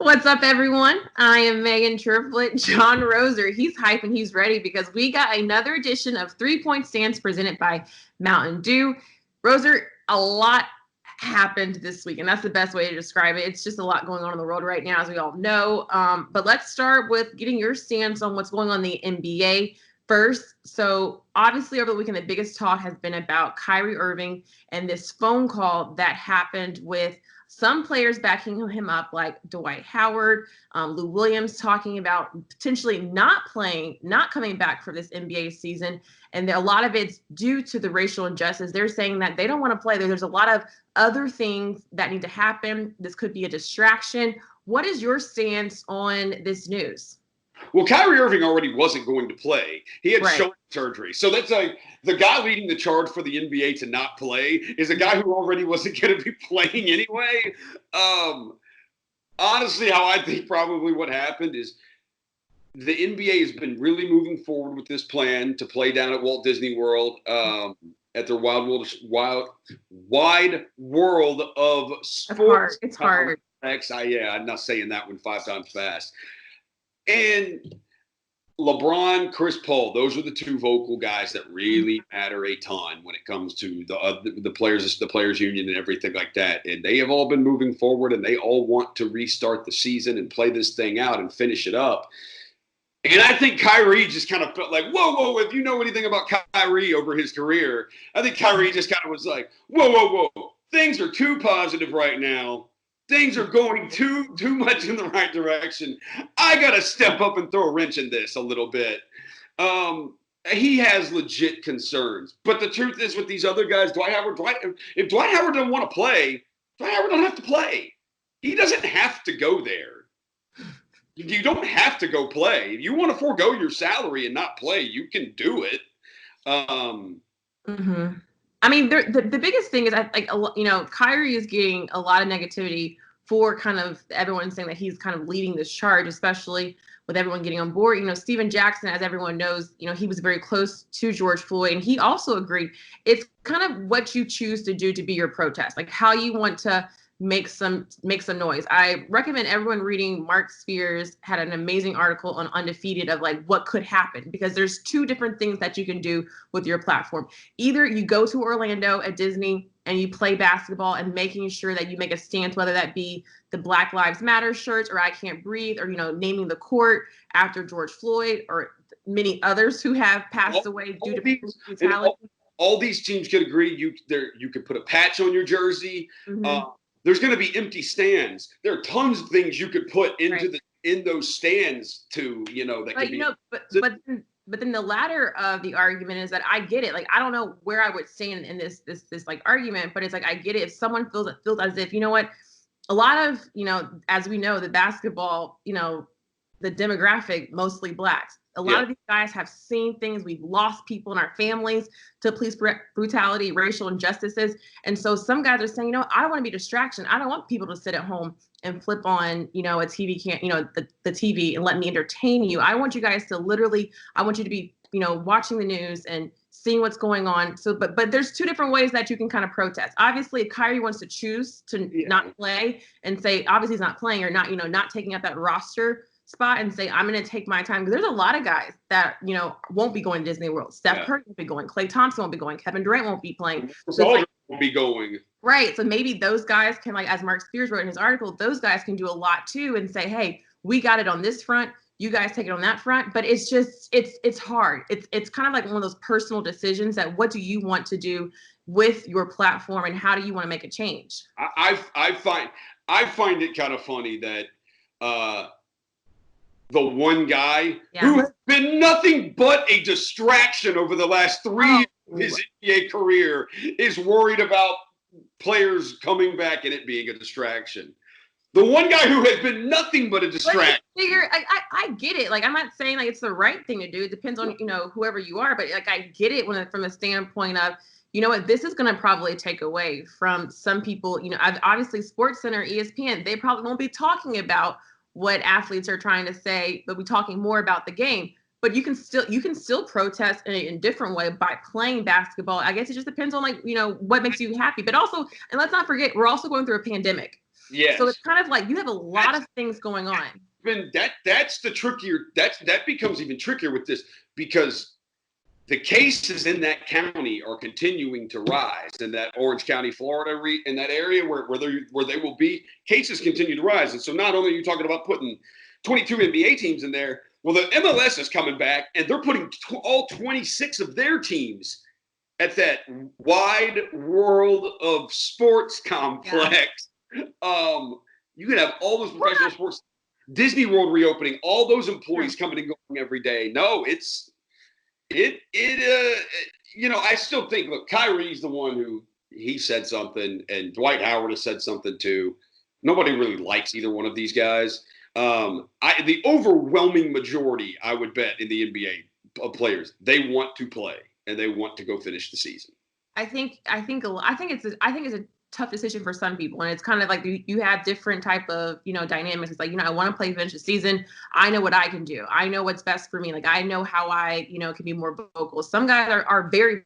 What's up, everyone? I am Meghan Triplett. John Roser, he's hype and he's ready because we got another edition of 3-Point Stands presented by Mountain Dew. Roser, a lot happened this week, and that's the best way to describe it. It's just a lot going on in the world right now, as we all know. But let's start with getting your stance on what's going on in the NBA first. So obviously over the weekend, the biggest talk has been about Kyrie Irving and this phone call that happened with some players backing him up, like Dwight Howard, Lou Williams, talking about potentially not coming back for this NBA season. And a lot of it's due to the racial injustice. They're saying that they don't want to play. There's a lot of other things that need to happen. This could be a distraction. What is your stance on this news? Well, Kyrie Irving already wasn't going to play. He had shoulder surgery. So that's like the guy leading the charge for the NBA to not play is a guy who already wasn't going to be playing anyway. Honestly, how I think probably what happened is the NBA has been really moving forward with this plan to play down at Walt Disney World at their wide world of sports. It's hard. I'm not saying that one 5 times fast. And LeBron, Chris Paul, those are the two vocal guys that really matter a ton when it comes to the players union and everything like that. And they have all been moving forward, and they all want to restart the season and play this thing out and finish it up. And I think Kyrie just kind of felt like, whoa, if you know anything about Kyrie over his career, I think Kyrie just kind of was like, whoa, things are too positive right now. Things are going too much in the right direction. I got to step up and throw a wrench in this a little bit. He has legit concerns. But the truth is with these other guys, if Dwight Howard doesn't want to play, Dwight Howard don't have to play. He doesn't have to go there. You don't have to go play. If you want to forego your salary and not play, you can do it. I mean, the biggest thing is, Kyrie is getting a lot of negativity for kind of everyone saying that he's kind of leading this charge, especially with everyone getting on board. Steven Jackson, as everyone knows, he was very close to George Floyd, and he also agreed. It's kind of what you choose to do to be your protest, like how you want to make some noise. I recommend everyone reading. Mark Spears had an amazing article on Undefeated of like what could happen, because there's two different things that you can do with your platform. Either you go to Orlando at Disney and you play basketball and making sure that you make a stance, whether that be the Black Lives Matter shirts or I Can't Breathe, or naming the court after George Floyd or many others who have passed away due to police brutality. All these teams could agree. You could put a patch on your jersey. There's going to be empty stands. There are tons of things you could put into in those stands to, that could be. But then the latter of the argument is that I get it. Like, I don't know where I would stand in this like argument, but it's like, I get it. If someone feels as if, a lot of, as we know, the basketball, the demographic, mostly Blacks. A lot of these guys have seen things. We've lost people in our families to police brutality, racial injustices. And so some guys are saying, I don't want to be a distraction. I don't want people to sit at home and flip on, a TV the TV and let me entertain you. I want you guys to I want you to be, watching the news and seeing what's going on. So, but there's two different ways that you can kind of protest. Obviously, if Kyrie wants to choose to not play and say, obviously he's not playing or not, not taking up that roster spot and say, I'm going to take my time, because there's a lot of guys that won't be going to Disney World. Steph Curry won't be going, Klay Thompson won't be going, Kevin Durant won't be playing, won't be going, right? So maybe those guys can, like, as Mark Spears wrote in his article, those guys can do a lot too and say, hey, we got it on this front, you guys take it on that front. But it's just it's hard. It's kind of like one of those personal decisions that what do you want to do with your platform and how do you want to make a change? I find it kind of funny that the one guy who has been nothing but a distraction over the last 3 years of his NBA career is worried about players coming back and it being a distraction. The one guy who has been nothing but a distraction. I get it. Like, I'm not saying like it's the right thing to do. It depends on, whoever you are. But like, I get it from a standpoint of, this is going to probably take away from some people. Obviously SportsCenter, ESPN, they probably won't be talking about what athletes are trying to say, but we're talking more about the game. But you can still protest in a different way by playing basketball. I guess it just depends on what makes you happy. But also, and let's not forget, we're also going through a pandemic. Yes. So it's kind of like you have a lot of things going on. That's the trickier. That becomes even trickier with this, because the cases in that county are continuing to rise. In that Orange County, Florida, in that area where they will be, cases continue to rise. And so not only are you talking about putting 22 NBA teams in there, well, the MLS is coming back, and they're putting all 26 of their teams at that wide world of sports complex. Yeah. You can have all those professional sports, Disney World reopening, all those employees coming and going every day. No, I still think, look, Kyrie's the one who he said something, and Dwight Howard has said something too. Nobody really likes either one of these guys. The overwhelming majority, I would bet, in the NBA of players, they want to play and they want to go finish the season. I think it's a tough decision for some people, and it's kind of like you have different type of dynamics. It's like, I want to play finish the season. I know what I can do. I know what's best for me. Like, I know how I can be more vocal. Some guys are very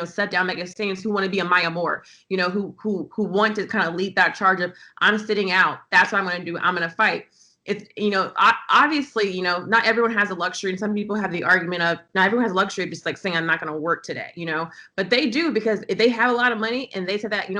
set down mega stands who want to be a Maya Moore, who want to kind of lead that charge of, I'm sitting out. That's what I'm going to do. I'm going to fight. It's, obviously, not everyone has the luxury, and some people have the argument of not everyone has the luxury of just like saying, I'm not going to work today, but they do, because if they have a lot of money and they said that,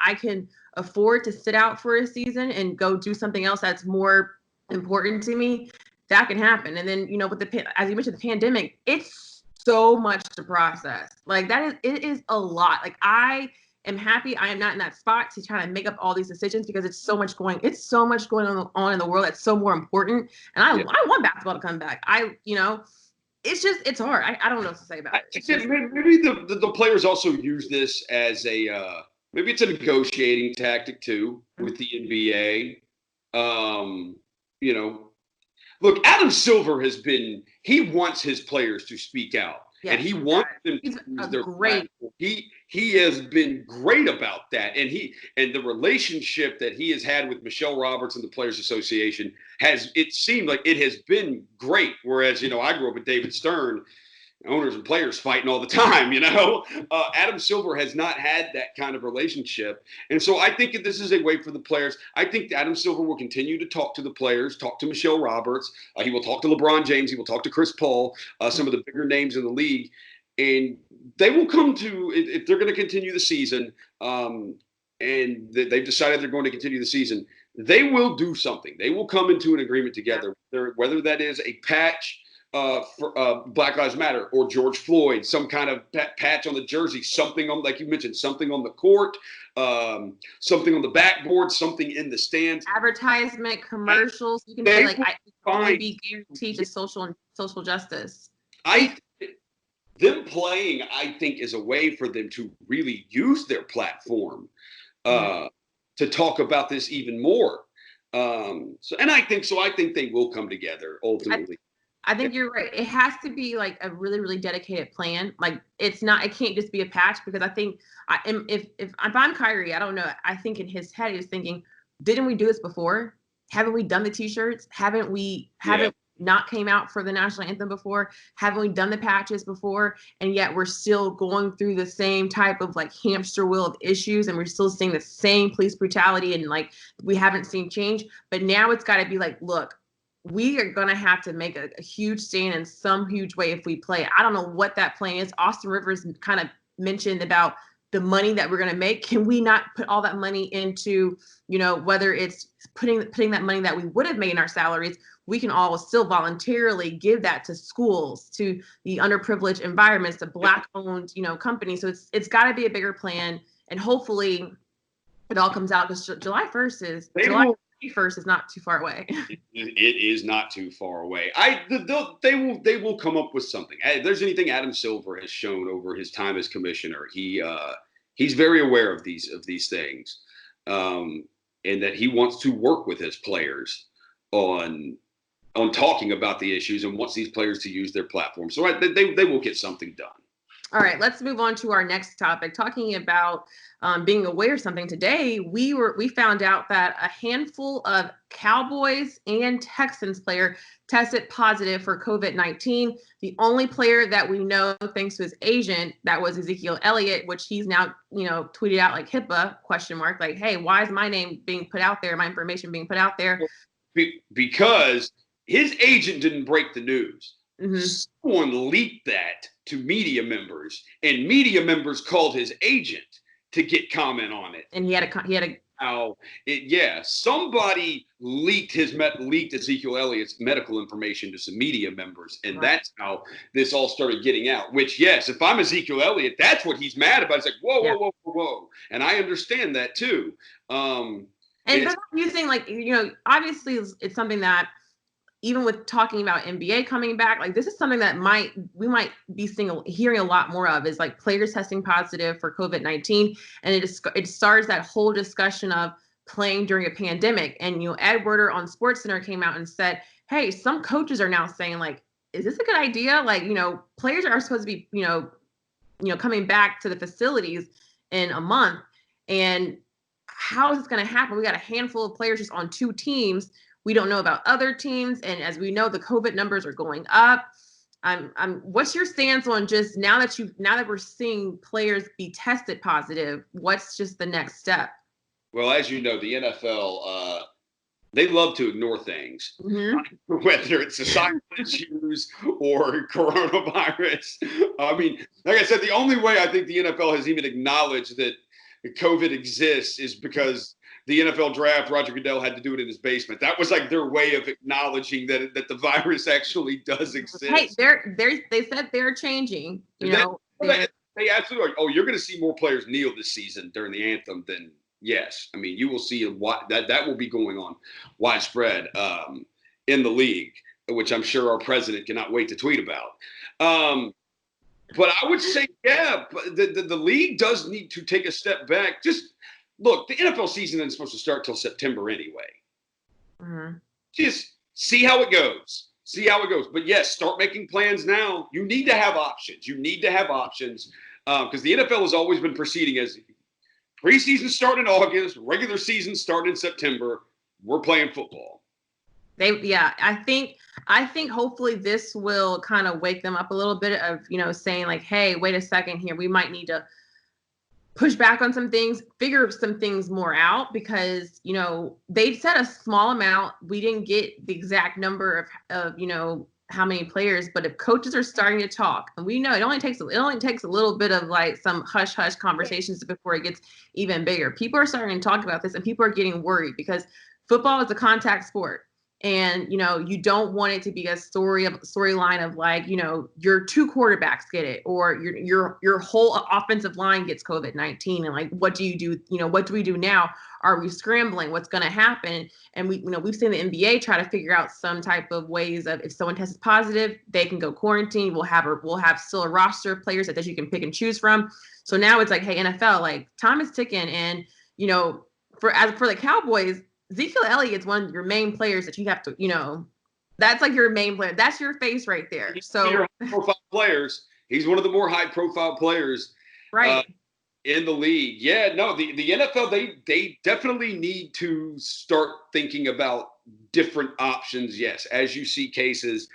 I can afford to sit out for a season and go do something else that's more important to me, that can happen. And then, with as you mentioned, the pandemic, it's so much to process. Like, it is a lot. Like, I am happy I am not in that spot to try to make up all these decisions, because it's so much going on in the world that's so more important. And I want basketball to come back. It's hard. I don't know what to say about it. Maybe the players also use this as maybe it's a negotiating tactic too with the NBA. Look, Adam Silver he wants his players to speak out. Yes, and he wants them to use their platform. He has been great about that, and the relationship that he has had with Michelle Roberts and the Players Association it seemed like it has been great. Whereas I grew up with David Stern, owners and players fighting all the time. Adam Silver has not had that kind of relationship, and so I think this is a way for the players. I think Adam Silver will continue to talk to the players, talk to Michelle Roberts. He will talk to LeBron James. He will talk to Chris Paul, some of the bigger names in the league, and they will come to, if they're going to continue the season, and they've decided they're going to continue the season, they will do something. They will come into an agreement together, whether that is a patch for Black Lives Matter or George Floyd, some kind of patch on the jersey, something on, like you mentioned, something on the court, something on the backboard, something in the stands. Advertisement, commercials. You can say, like, I want to be guaranteed to social justice. Them playing, I think, is a way for them to really use their platform to talk about this even more. I think they will come together ultimately. I think you're right. It has to be like a really, really dedicated plan. Like, it can't just be a patch, because I think if I'm Kyrie, I don't know. I think in his head, he's thinking, didn't we do this before? Haven't we done the t-shirts? Haven't we not came out for the national anthem before? Haven't we done the patches before? And yet we're still going through the same type of like hamster wheel of issues, and we're still seeing the same police brutality, and like we haven't seen change. But now it's got to be like, look, we are going to have to make a huge stand in some huge way if we play. I don't know what that plan is. Austin Rivers kind of mentioned about the money that we're going to make. Can we not put all that money into, whether it's putting that money that we would have made in our salaries, we can all still voluntarily give that to schools, to the underprivileged environments, to Black-owned, companies. So it's got to be a bigger plan, and hopefully it all comes out, because July 1st is not too far away. It is not too far away. They will come up with something. If there's anything Adam Silver has shown over his time as commissioner, he's very aware of these things, and that he wants to work with his players on talking about the issues, and wants these players to use their platform. So they will get something done. All right, let's move on to our next topic, talking about being aware of something. Today, we found out that a handful of Cowboys and Texans player tested positive for COVID-19. The only player that we know, thanks to his agent, that was Ezekiel Elliott, which he's now, tweeted out like HIPAA ? Like, hey, why is my name being put out there? My information being put out there? Because his agent didn't break the news. Mm-hmm. Someone leaked that to media members, and media members called his agent to get comment on it. And he had a somebody leaked Ezekiel Elliott's medical information to some media members, and that's how this all started getting out. Which, yes, if I'm Ezekiel Elliott, that's what he's mad about. It's like, whoa, and I understand that too. And that's you think, like, obviously it's something that, even with talking about NBA coming back, like, this is something that we might be hearing a lot more of, is like players testing positive for COVID-19. And it starts that whole discussion of playing during a pandemic. And, Ed Werder on SportsCenter came out and said, hey, some coaches are now saying, like, is this a good idea? Like, players are supposed to be, coming back to the facilities in a month. And how is this going to happen? We got a handful of players just on 2 teams. We don't know about other teams, and as we know, the COVID numbers are going up. What's your stance on just now that we're seeing players be tested positive? What's just the next step? Well, as you know, the NFL, they love to ignore things, whether it's societal issues or coronavirus. I mean, like I said, the only way I think the NFL has even acknowledged that COVID exists is because the NFL draft, Roger Goodell had to do it in his basement. That was like their way of acknowledging that the virus actually does exist. Hey, they said they're changing. They absolutely are. Oh, you're going to see more players kneel this season during the anthem than yes. I mean, you will see that will be going on widespread in the league, which I'm sure our president cannot wait to tweet about. But I would say, but the league does need to take a step back. Just look, the NFL season isn't supposed to start till September anyway. Mm-hmm. Just see how it goes. But yes, start making plans now. You need to have options. Because the NFL has always been proceeding as preseason start in August, regular season start in September. We're playing football. I think hopefully this will kind of wake them up a little bit of, saying like, hey, wait a second here. We might need to push back on some things, figure some things more out, because, they've said a small amount. We didn't get the exact number of how many players, but if coaches are starting to talk, and we know it only takes a little bit of like some hush conversations before it gets even bigger. People are starting to talk about this, and people are getting worried because football is a contact sport. And, you don't want it to be a storyline of like, your 2 quarterbacks get it, or your whole offensive line gets COVID-19. And like, what do you do? What do we do now? Are we scrambling? What's going to happen? And we've seen the NBA try to figure out some type of ways of, if someone tests positive, they can go quarantine. We'll have still a roster of players that you can pick and choose from. So now it's like, hey, NFL, like, time is ticking. And, for the Cowboys, Ezekiel Elliott is one of your main players that you have to, that's like your main player. That's your face right there. So high-profile players. He's one of the more high-profile players, right, in the league. Yeah, no, the NFL, they definitely need to start thinking about different options. Yes, as you see cases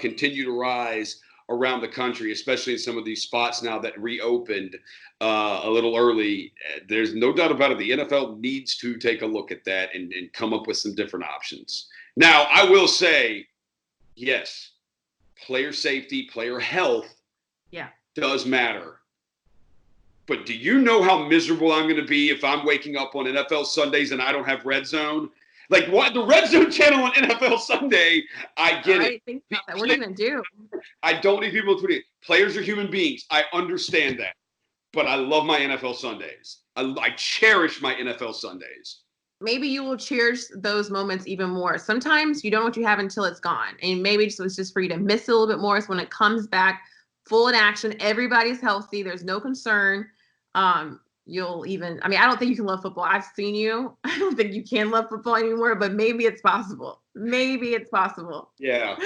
continue to rise around the country, especially in some of these spots now that reopened a little early. There's no doubt about it. The NFL needs to take a look at that and come up with some different options. Now, I will say, yes, player safety, player health does matter. But do you know how miserable I'm going to be if I'm waking up on NFL Sundays and I don't have Red Zone? Like, what, the Red Zone channel on NFL Sunday, I get it. Think about that. What are you going to do? I don't need people to tweet it. Players are human beings. I understand that. But I love my NFL Sundays. I cherish my NFL Sundays. Maybe you will cherish those moments even more. Sometimes you don't know what you have until it's gone. And maybe it's just for you to miss it a little bit more. So when it comes back full in action, everybody's healthy. There's no concern. You'll even, I don't think you can love football. I've seen you. I don't think you can love football anymore, but maybe it's possible. Yeah.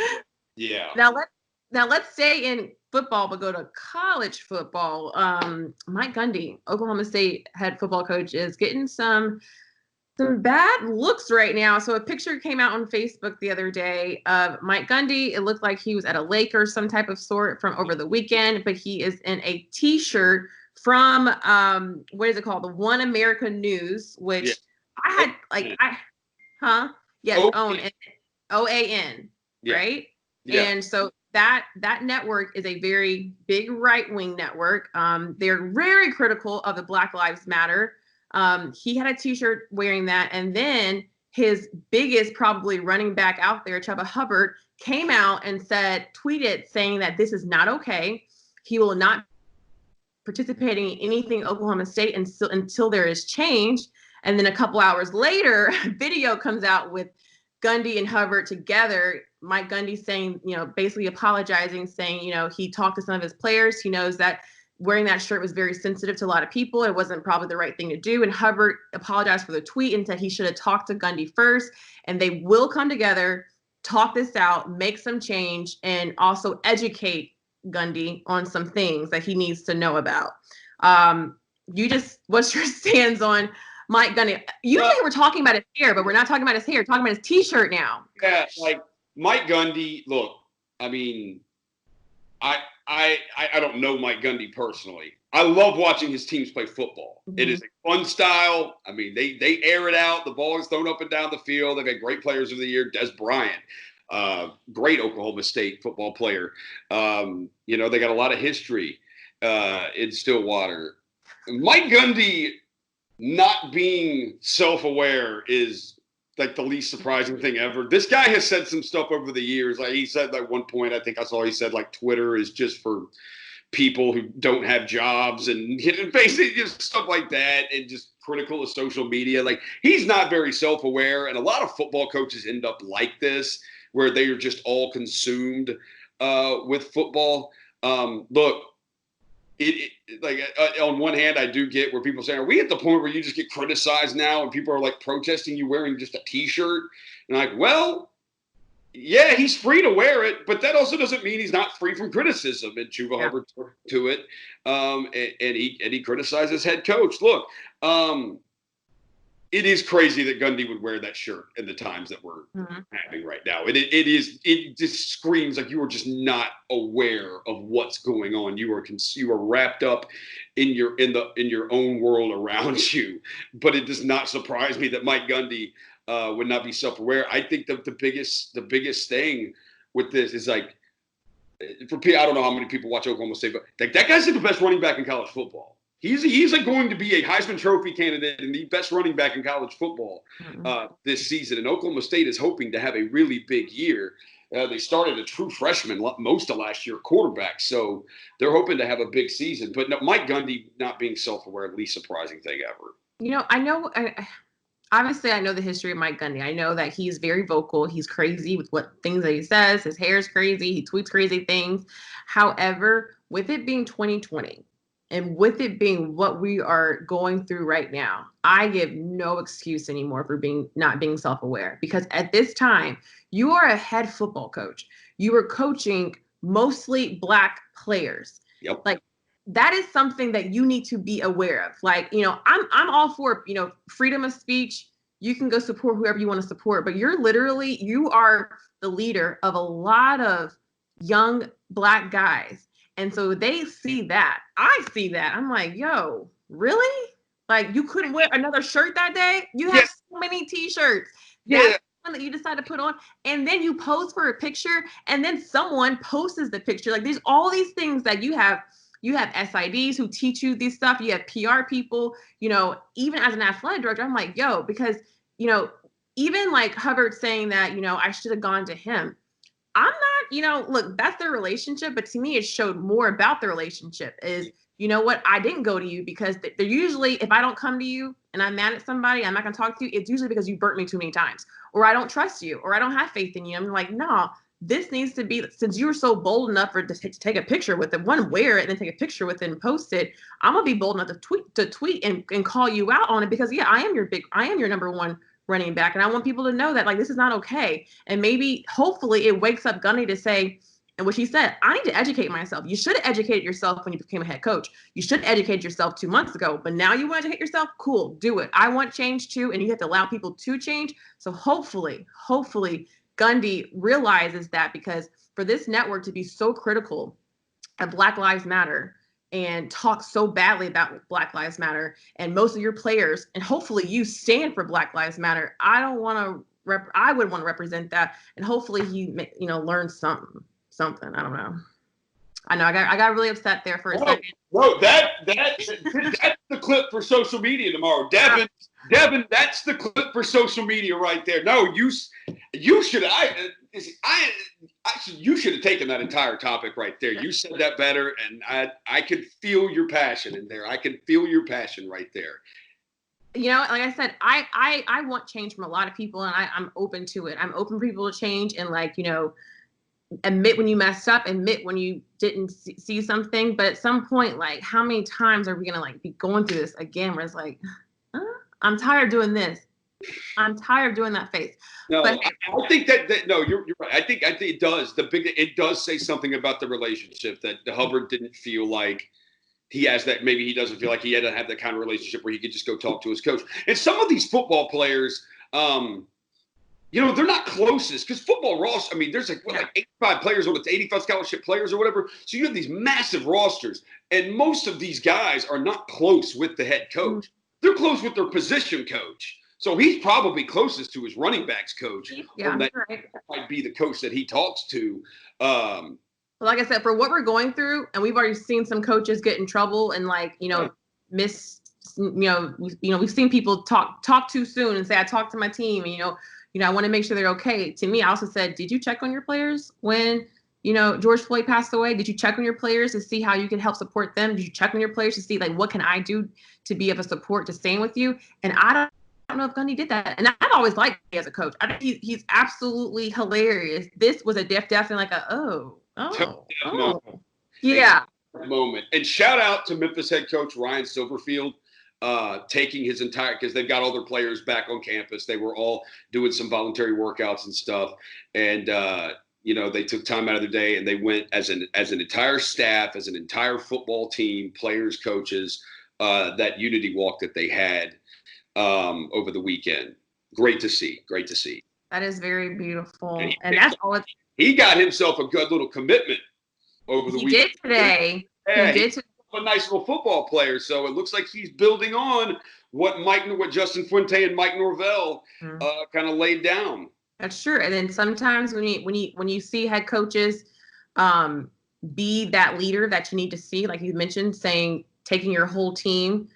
Now let's stay in football, but go to college football. Mike Gundy, Oklahoma State head football coach, is getting some bad looks right now. So a picture came out on Facebook the other day of Mike Gundy. It looked like he was at a lake or some type of sort from over the weekend, but he is in a T-shirt from what is it called? The One America News, which I had OAN, right? Yeah. And so that network is a very big right-wing network. They're very critical of the Black Lives Matter. He had a T-shirt wearing that, and then his biggest probably running back out there, Chubba Hubbard, came out and tweeted saying that this is not okay. He will not participating in anything Oklahoma State until there is change. And then a couple hours later, a video comes out with Gundy and Hubbard together. Mike Gundy saying, basically apologizing, saying, he talked to some of his players. He knows that wearing that shirt was very sensitive to a lot of people. It wasn't probably the right thing to do. And Hubbard apologized for the tweet and said he should have talked to Gundy first. And they will come together, talk this out, make some change, and also educate Gundy on some things that he needs to know about. What's your stance on Mike Gundy? Usually we're talking about his hair, but we're not talking about his hair. We're talking about his T-shirt now. Yeah, like Mike Gundy. Look, I mean, I don't know Mike Gundy personally. I love watching his teams play football. Mm-hmm. It is a fun style. I mean, they air it out. The ball is thrown up and down the field. They've got great players of the year. Des Bryant. Great Oklahoma State football player. They got a lot of history in Stillwater. Mike Gundy not being self-aware is like the least surprising thing ever. This guy has said some stuff over the years. Like he said at one point, I think I saw he said like Twitter is just for people who don't have jobs and basically just stuff like that, and just critical of social media. Like he's not very self-aware, and a lot of football coaches end up like this, where they are just all consumed with football. Look, on one hand, I do get where people say, are we at the point where you just get criticized now and people are like protesting you wearing just a T-shirt? And I'm like, well, yeah, he's free to wear it, but that also doesn't mean he's not free from criticism. And Chuba Hubbard took to it, and he criticized his head coach. Look, it is crazy that Gundy would wear that shirt in the times that we're having right now. It just screams like you are just not aware of what's going on. You are wrapped up in your own world around you. But it does not surprise me that Mike Gundy would not be self-aware. I think the biggest thing with this is like, for people, I don't know how many people watch Oklahoma State, but like that guy's the best running back in college football. He's like going to be a Heisman Trophy candidate and the best running back in college football this season. And Oklahoma State is hoping to have a really big year. They started a true freshman most of last year quarterback, so they're hoping to have a big season. But no, Mike Gundy not being self-aware, least surprising thing ever. Obviously, I know the history of Mike Gundy. I know that he's very vocal. He's crazy with what things that he says. His hair is crazy. He tweets crazy things. However, with it being 2020, and with it being what we are going through right now, I give no excuse anymore for not being self-aware. Because at this time, you are a head football coach. You are coaching mostly Black players. Yep. Like that is something that you need to be aware of. Like, I'm all for, freedom of speech. You can go support whoever you want to support, but you are the leader of a lot of young Black guys. And so they see that. I see that. I'm like, yo, really? Like, you couldn't wear another shirt that day? You have so many T-shirts. That's one that you decide to put on. And then you pose for a picture, and then someone posts the picture. Like, there's all these things that you have. You have SIDs who teach you this stuff. You have PR people, even as an athletic director, I'm like, yo, because, even like Hubbard saying that, I should have gone to him. I'm not, look, that's their relationship. But to me, it showed more about the relationship is, what? I didn't go to you because they're usually, if I don't come to you and I'm mad at somebody, I'm not going to talk to you. It's usually because you burnt me too many times, or I don't trust you, or I don't have faith in you. I'm like, no, this needs to be, since you were so bold enough to take a picture with it, wear it and then take a picture with it and post it. I'm going to be bold enough to tweet and call you out on it because I am your number one running back. And I want people to know that, like, this is not okay. And maybe, hopefully it wakes up Gundy to say, And what she said, I need to educate myself. You should have educated yourself when you became a head coach. You should have educated yourself 2 months ago, but now you want to educate yourself? Cool, do it. I want change too, and you have to allow people to change. So hopefully Gundy realizes that, because for this network to be so critical of Black Lives Matter and talk so badly about Black Lives Matter, and most of your players, and hopefully you stand for Black Lives Matter, I would want to represent that, and hopefully he learns something. I don't know. I know I got really upset there for a second. No, that's the clip for social media tomorrow. Devin, that's the clip for social media right there. No, you should you should have taken that entire topic right there. You said that better, and I could feel your passion in there. I can feel your passion right there. Like I said, I want change from a lot of people, and I'm open to it. I'm open for people to change, and admit when you messed up, admit when you didn't see something. But at some point, how many times are we gonna be going through this again, where it's I'm tired of doing this, I'm tired of doing that face. No, but I think that no, you're right. I think it does. It does say something about the relationship, that Hubbard didn't feel like he has that. Maybe he doesn't feel like he had to have that kind of relationship where he could just go talk to his coach. And some of these football players, they're not closest, because football roster, there's like 85 players on it, 85 scholarship players or whatever. So you have these massive rosters, and most of these guys are not close with the head coach. They're close with their position coach. So he's probably closest to his running backs coach. Yeah, that right. might be the coach that he talks to. Like I said, for what we're going through, and we've already seen some coaches get in trouble and miss. We've seen people talk too soon and say, I talked to my team, and I want to make sure they're okay. To me, I also said, did you check on your players when, George Floyd passed away? Did you check on your players to see how you can help support them? Did you check on your players to see, what can I do to be of a support to stand with you? And I don't know if Gundy did that. And I've always liked him as a coach. I think he's absolutely hilarious. This was definitely yeah. Moment. And shout out to Memphis head coach Ryan Silverfield. Taking his entire, because they've got all their players back on campus. They were all doing some voluntary workouts and stuff. And, they took time out of their day, and they went as an entire staff, as an entire football team, players, coaches, that unity walk that they had over the weekend. Great to see. That is very beautiful. And that's all it's. He got himself a good little commitment over the weekend. He did today. Yeah, he did today. A nice little football player, so it looks like he's building on what Justin Fuente and Mike Norvell kind of laid down. That's true. And then sometimes when you see head coaches be that leader that you need to see, like you mentioned, taking your whole team,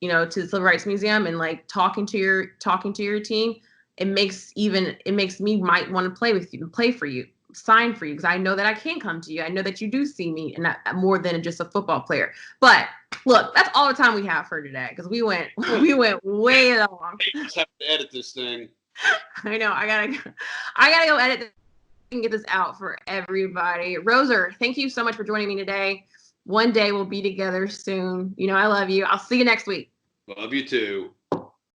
to the Civil Rights Museum and talking to your team, it makes me might want to play with you, play for you, sign for you, because I know that I can come to you. I know that you do see me, and not more than just a football player. But look, that's all the time we have for today, because we went way long. I just have to edit this thing. I know. I gotta go edit this and get this out for everybody. Roser, thank you so much for joining me today. One day we'll be together soon. I love you. I'll see you next week. Love you too.